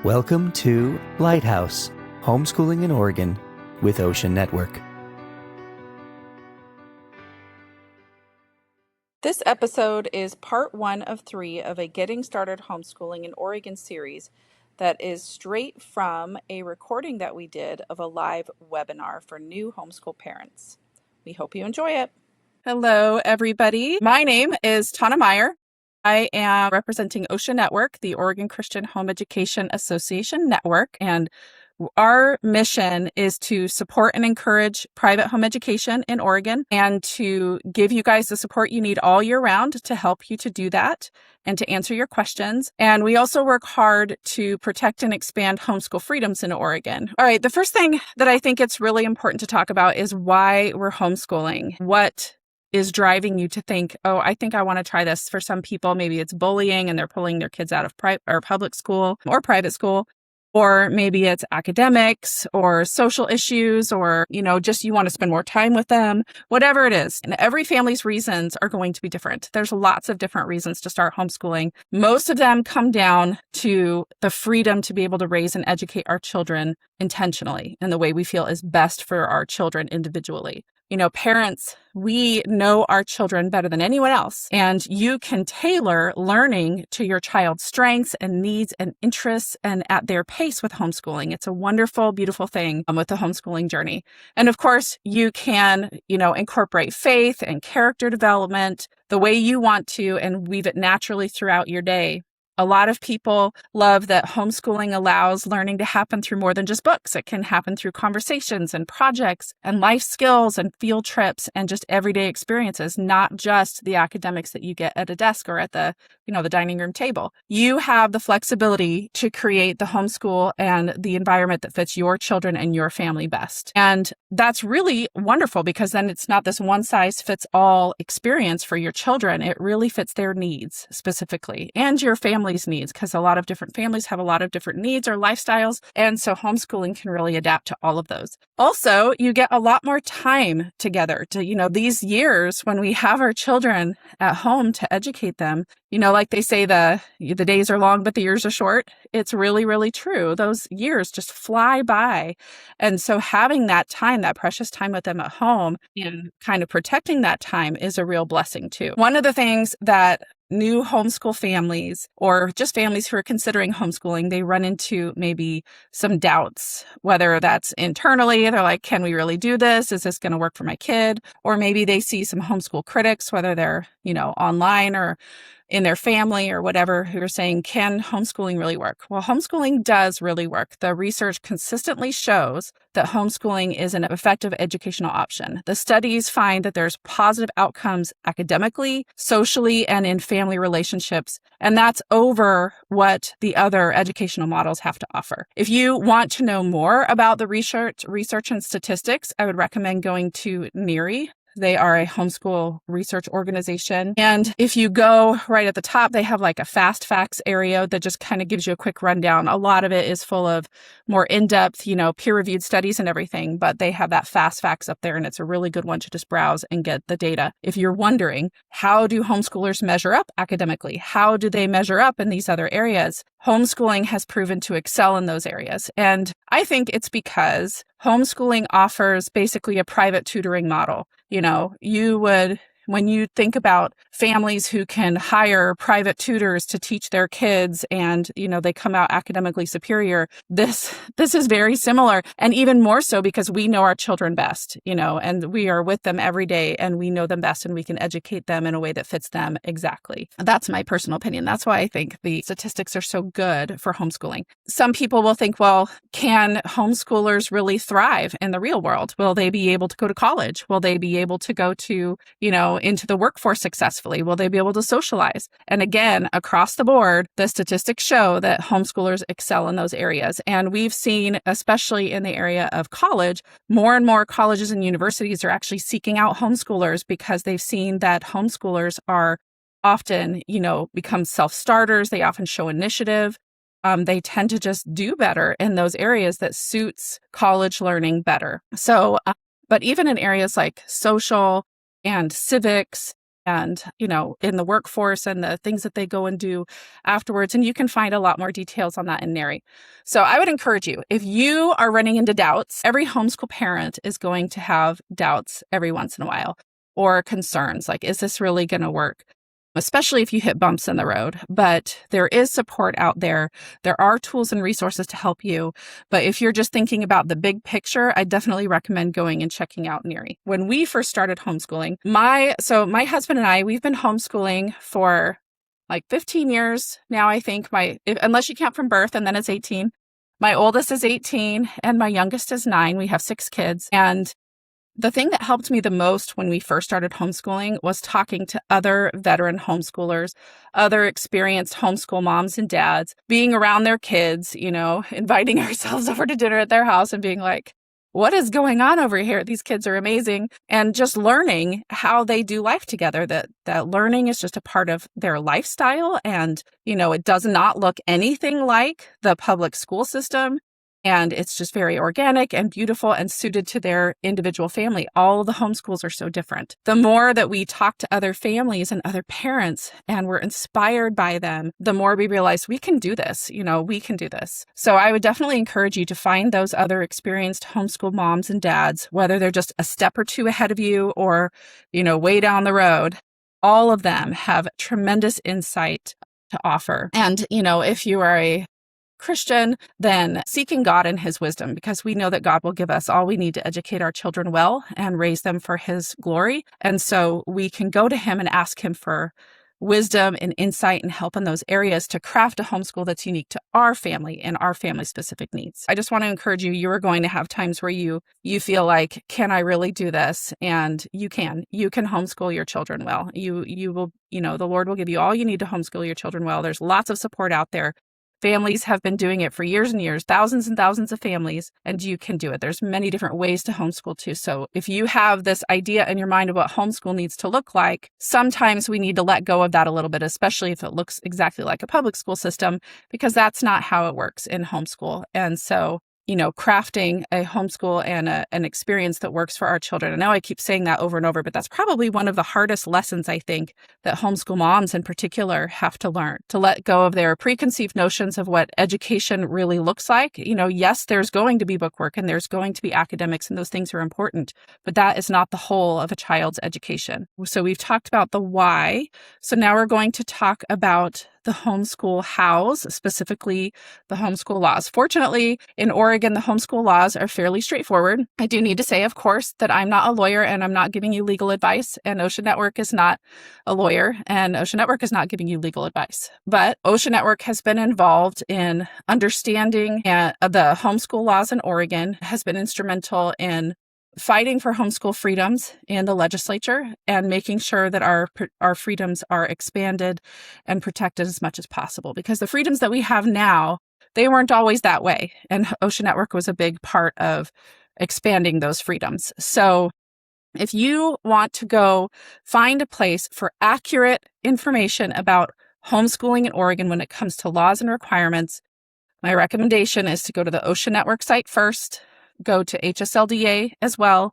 Welcome to Lighthouse, Homeschooling in Oregon with OCEANetwork. This episode is part 1 of 3 of a Getting Started Homeschooling in Oregon series that is straight from a recording that we did of a live webinar for new homeschool parents. We hope you enjoy it. Hello, everybody. My name is Tana Meyer. I am representing OCEANetwork, the Oregon Christian Home Education Association Network, and our mission is to support and encourage private home education in Oregon and to give you guys the support you need all year round to help you to do that and to answer your questions. And we also work hard to protect and expand homeschool freedoms in Oregon. All right, the first thing that I think it's really important to talk about is why we're homeschooling. What is driving you to think, oh, I think I want to try this. For some people, maybe it's bullying and they're pulling their kids out of public school or private school. Or maybe it's academics or social issues, or, just you want to spend more time with them, whatever it is. And every family's reasons are going to be different. There's lots of different reasons to start homeschooling. Most of them come down to the freedom to be able to raise and educate our children intentionally in the way we feel is best for our children individually. Parents, we know our children better than anyone else, and you can tailor learning to your child's strengths and needs and interests and at their pace with homeschooling. It's a wonderful, beautiful thing with the homeschooling journey. And of course, you can, incorporate faith and character development the way you want to and weave it naturally throughout your day. A lot of people love that homeschooling allows learning to happen through more than just books. It can happen through conversations and projects and life skills and field trips and just everyday experiences, not just the academics that you get at a desk or at the dining room table. You have the flexibility to create the homeschool and the environment that fits your children and your family best. And that's really wonderful because then it's not this one size fits all experience for your children. It really fits their needs specifically and your family's needs, because a lot of different families have a lot of different needs or lifestyles. And so homeschooling can really adapt to all of those. Also, you get a lot more time together to, these years when we have our children at home to educate them. Like they say, the days are long, but the years are short. It's really, really true. Those years just fly by. And so having that time, that precious time with them at home and kind of protecting that time is a real blessing too. One of the things that new homeschool families or just families who are considering homeschooling, they run into maybe some doubts, whether that's internally, they're like, can we really do this? Is this going to work for my kid? Or maybe they see some homeschool critics, whether they're, online or in their family or whatever, who are saying, can homeschooling really work? Well, homeschooling does really work. The research consistently shows that homeschooling is an effective educational option. The studies find that there's positive outcomes academically, socially, and in family relationships. And that's over what the other educational models have to offer. If you want to know more about the research and statistics, I would recommend going to NERI. They are a homeschool research organization. And if you go right at the top, they have like a fast facts area that just kind of gives you a quick rundown. A lot of it is full of more in-depth, peer-reviewed studies and everything, but they have that fast facts up there, and it's a really good one to just browse and get the data. If you're wondering, how do homeschoolers measure up academically? How do they measure up in these other areas? Homeschooling has proven to excel in those areas. And I think it's because homeschooling offers basically a private tutoring model. When you think about families who can hire private tutors to teach their kids and, they come out academically superior, this is very similar, and even more so because we know our children best, and we are with them every day and we know them best and we can educate them in a way that fits them exactly. That's my personal opinion. That's why I think the statistics are so good for homeschooling. Some people will think, well, can homeschoolers really thrive in the real world? Will they be able to go to college? Will they be able to go to, into the workforce successfully? Will they be able to socialize? And again, across the board, the statistics show that homeschoolers excel in those areas. And we've seen, especially in the area of college, more and more colleges and universities are actually seeking out homeschoolers because they've seen that homeschoolers are often, become self-starters. They often show initiative. They tend to just do better in those areas that suits college learning better. So, but even in areas like social and civics and, in the workforce and the things that they go and do afterwards. And you can find a lot more details on that in NARI. So I would encourage you, if you are running into doubts, every homeschool parent is going to have doubts every once in a while, or concerns like, is this really going to work? Especially if you hit bumps in the road. But there is support out there. There are tools and resources to help you. But if you're just thinking about the big picture, I definitely recommend going and checking out NARI. When we first started homeschooling, my husband and I, we've been homeschooling for like 15 years now, I think, unless you count from birth, and then it's 18. My oldest is 18 and my youngest is 9. We have 6 kids. And the thing that helped me the most when we first started homeschooling was talking to other veteran homeschoolers, other experienced homeschool moms and dads, being around their kids, inviting ourselves over to dinner at their house and being like, what is going on over here? These kids are amazing. And just learning how they do life together, that learning is just a part of their lifestyle. And, it does not look anything like the public school system. And it's just very organic and beautiful and suited to their individual family. All the homeschools are so different. The more that we talk to other families and other parents and we're inspired by them, the more we realize we can do this. We can do this. So I would definitely encourage you to find those other experienced homeschool moms and dads, whether they're just a step or two ahead of you or, way down the road. All of them have tremendous insight to offer. And, if you are a Christian, then seeking God and his wisdom, because we know that God will give us all we need to educate our children well and raise them for his glory. And so we can go to him and ask him for wisdom and insight and help in those areas to craft a homeschool that's unique to our family and our family specific needs. I just want to encourage you, you are going to have times where you feel like, can I really do this? And you can homeschool your children well. You will, the Lord will give you all you need to homeschool your children well. There's lots of support out there. Families have been doing it for years and years, thousands and thousands of families, and you can do it. There's many different ways to homeschool too. So if you have this idea in your mind of what homeschool needs to look like, sometimes we need to let go of that a little bit, especially if it looks exactly like a public school system, because that's not how it works in homeschool. And so, crafting a homeschool and an experience that works for our children. I know I keep saying that over and over, but that's probably one of the hardest lessons, I think, that homeschool moms in particular have to learn, to let go of their preconceived notions of what education really looks like. Yes, there's going to be bookwork and there's going to be academics, and those things are important, but that is not the whole of a child's education. So we've talked about the why. So now we're going to talk about the homeschool hows, specifically the homeschool laws. Fortunately, in Oregon, the homeschool laws are fairly straightforward. I do need to say, of course, that I'm not a lawyer and I'm not giving you legal advice, and OCEANetwork is not a lawyer, and OCEANetwork is not giving you legal advice. But OCEANetwork has been involved in understanding the homeschool laws in Oregon, has been instrumental in fighting for homeschool freedoms in the legislature and making sure that our freedoms are expanded and protected as much as possible. Because the freedoms that we have now, they weren't always that way. And OCEANetwork was a big part of expanding those freedoms. So if you want to go find a place for accurate information about homeschooling in Oregon when it comes to laws and requirements, my recommendation is to go to the OCEANetwork site first. Go to HSLDA as well.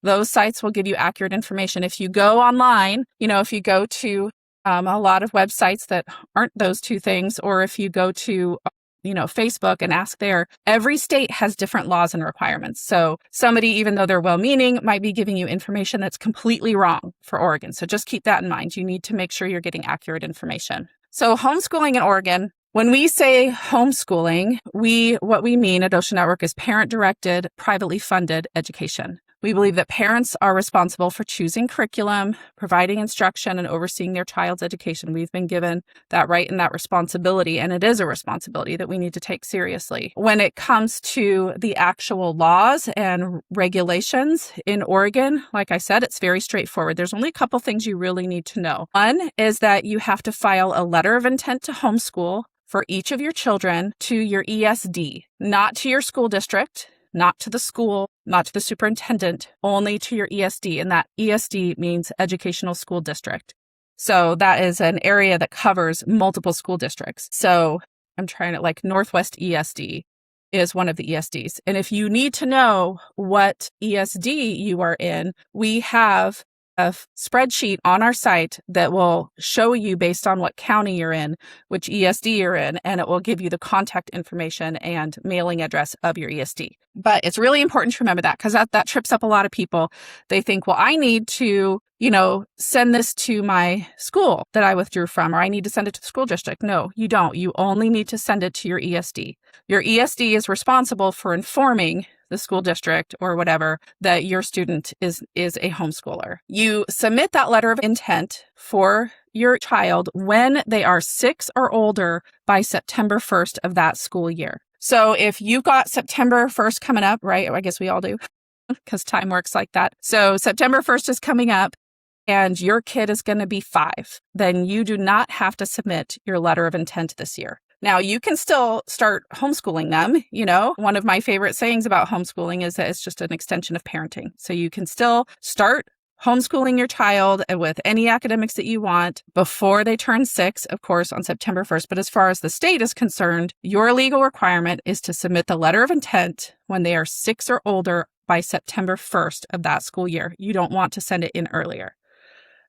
Those sites will give you accurate information. If you go online, if you go to a lot of websites that aren't those two things, or if you go to Facebook and ask there, every state has different laws and requirements. So somebody, even though they're well-meaning, might be giving you information that's completely wrong for Oregon. So just keep that in mind. You need to make sure you're getting accurate information. So homeschooling in Oregon. When we say homeschooling, what we mean at OCEANetwork is parent-directed, privately funded education. We believe that parents are responsible for choosing curriculum, providing instruction, and overseeing their child's education. We've been given that right and that responsibility, and it is a responsibility that we need to take seriously. When it comes to the actual laws and regulations in Oregon, like I said, it's very straightforward. There's only a couple things you really need to know. One is that you have to file a letter of intent to homeschool for each of your children to your ESD, not to your school district, not to the school, not to the superintendent, only to your ESD. And that ESD means Educational School District. So that is an area that covers multiple school districts. So I'm trying to, Northwest ESD is one of the ESDs. And if you need to know what ESD you are in, we have a spreadsheet on our site that will show you based on what county you're in, which ESD you're in, and it will give you the contact information and mailing address of your ESD. But it's really important to remember that because that trips up a lot of people. They think, well, I need to, send this to my school that I withdrew from, or I need to send it to the school district. No, you don't. You only need to send it to your ESD. Your ESD is responsible for informing the school district or whatever that your student is a homeschooler. You submit that letter of intent for your child when they are 6 or older by September 1st of that school year. So if you've got September 1st coming up, right? I guess we all do because time works like that. So September 1st is coming up and your kid is going to be 5, then you do not have to submit your letter of intent this year. Now, you can still start homeschooling them. One of my favorite sayings about homeschooling is that it's just an extension of parenting. So you can still start homeschooling your child with any academics that you want before they turn 6, of course, on September 1st. But as far as the state is concerned, your legal requirement is to submit the letter of intent when they are 6 or older by September 1st of that school year. You don't want to send it in earlier.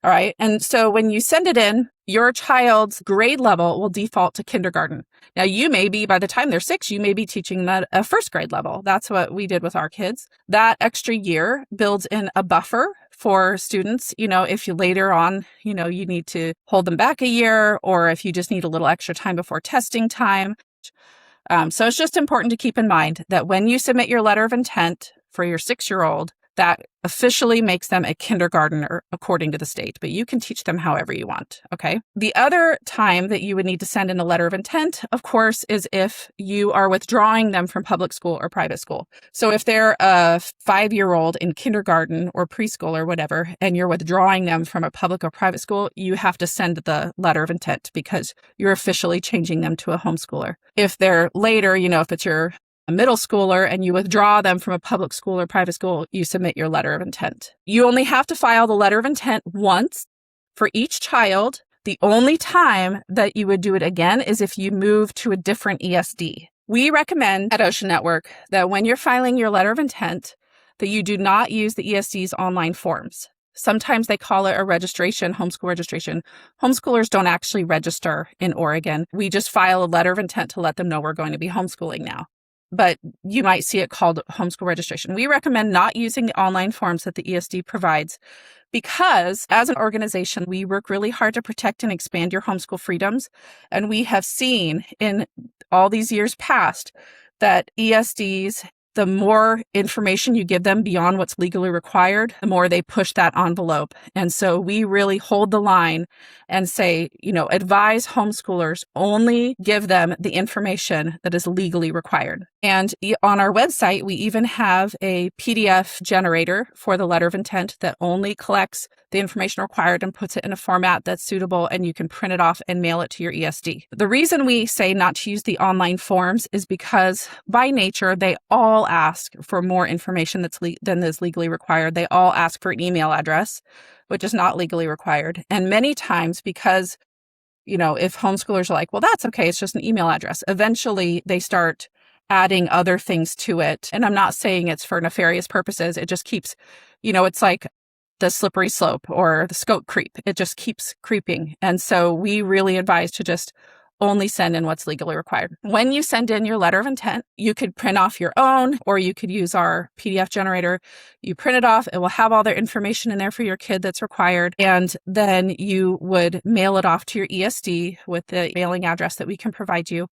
All right. And so when you send it in, your child's grade level will default to kindergarten. Now, by the time they're 6, you may be teaching them a first grade level. That's what we did with our kids. That extra year builds in a buffer for students. If you later on, you need to hold them back a year, or if you just need a little extra time before testing time. So it's just important to keep in mind that when you submit your letter of intent for your 6-year-old, that officially makes them a kindergartner according to the state, but you can teach them however you want, okay? The other time that you would need to send in a letter of intent, of course, is if you are withdrawing them from public school or private school. So if they're a 5-year-old in kindergarten or preschool or whatever, and you're withdrawing them from a public or private school, you have to send the letter of intent because you're officially changing them to a homeschooler. If they're later, if it's your a middle schooler and you withdraw them from a public school or private school, you submit your letter of intent. You only have to file the letter of intent once for each child. The only time that you would do it again is if you move to a different ESD. We recommend at OCEANetwork that when you're filing your letter of intent, that you do not use the ESD's online forms. Sometimes they call it a registration, homeschool registration. Homeschoolers don't actually register in Oregon. We just file a letter of intent to let them know we're going to be homeschooling now. But you might see it called homeschool registration. We recommend not using the online forms that the ESD provides because as an organization, we work really hard to protect and expand your homeschool freedoms. And we have seen in all these years past that ESDs, the more information you give them beyond what's legally required, the more they push that envelope. And so we really hold the line and say, advise homeschoolers, only give them the information that is legally required. And on our website, we even have a PDF generator for the letter of intent that only collects the information required and puts it in a format that's suitable, and you can print it off and mail it to your ESD. The reason we say not to use the online forms is because by nature, they all ask for more information than is legally required. They all ask for an email address, which is not legally required. And many times because, if homeschoolers are like, well, that's okay, it's just an email address, eventually they start adding other things to it. And I'm not saying it's for nefarious purposes. It just keeps, it's like the slippery slope or the scope creep. It just keeps creeping. And so we really advise to just only send in what's legally required. When you send in your letter of intent, you could print off your own, or you could use our PDF generator. You print it off. It will have all their information in there for your kid that's required. And then you would mail it off to your ESD with the mailing address that we can provide you.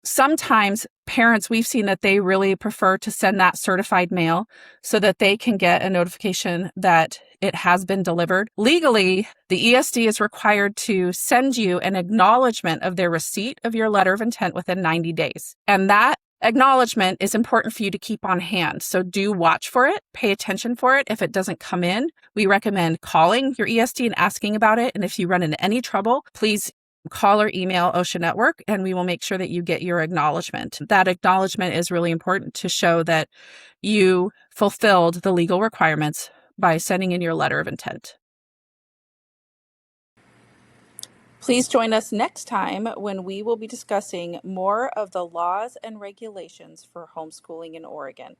Sometimes parents, we've seen that they really prefer to send that certified mail so that they can get a notification that it has been delivered. Legally, the ESD is required to send you an acknowledgement of their receipt of your letter of intent within 90 days. And that acknowledgement is important for you to keep on hand. So do watch for it, pay attention for it. If it doesn't come in, we recommend calling your ESD and asking about it. And if you run into any trouble, please call or email OCEANetwork and we will make sure that you get your acknowledgement. That acknowledgement is really important to show that you fulfilled the legal requirements by sending in your letter of intent. Please join us next time when we will be discussing more of the laws and regulations for homeschooling in Oregon.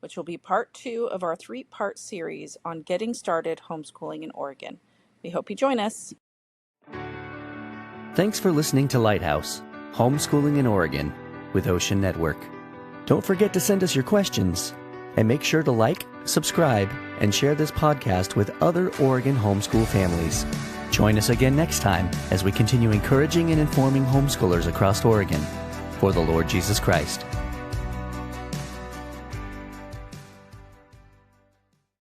which will be part 2 of our 3-part series on getting started homeschooling in Oregon. We hope you join us. Thanks for listening to Lighthouse, Homeschooling in Oregon with OCEANetwork. Don't forget to send us your questions, and make sure to like, subscribe, and share this podcast with other Oregon homeschool families. Join us again next time as we continue encouraging and informing homeschoolers across Oregon for the Lord Jesus Christ.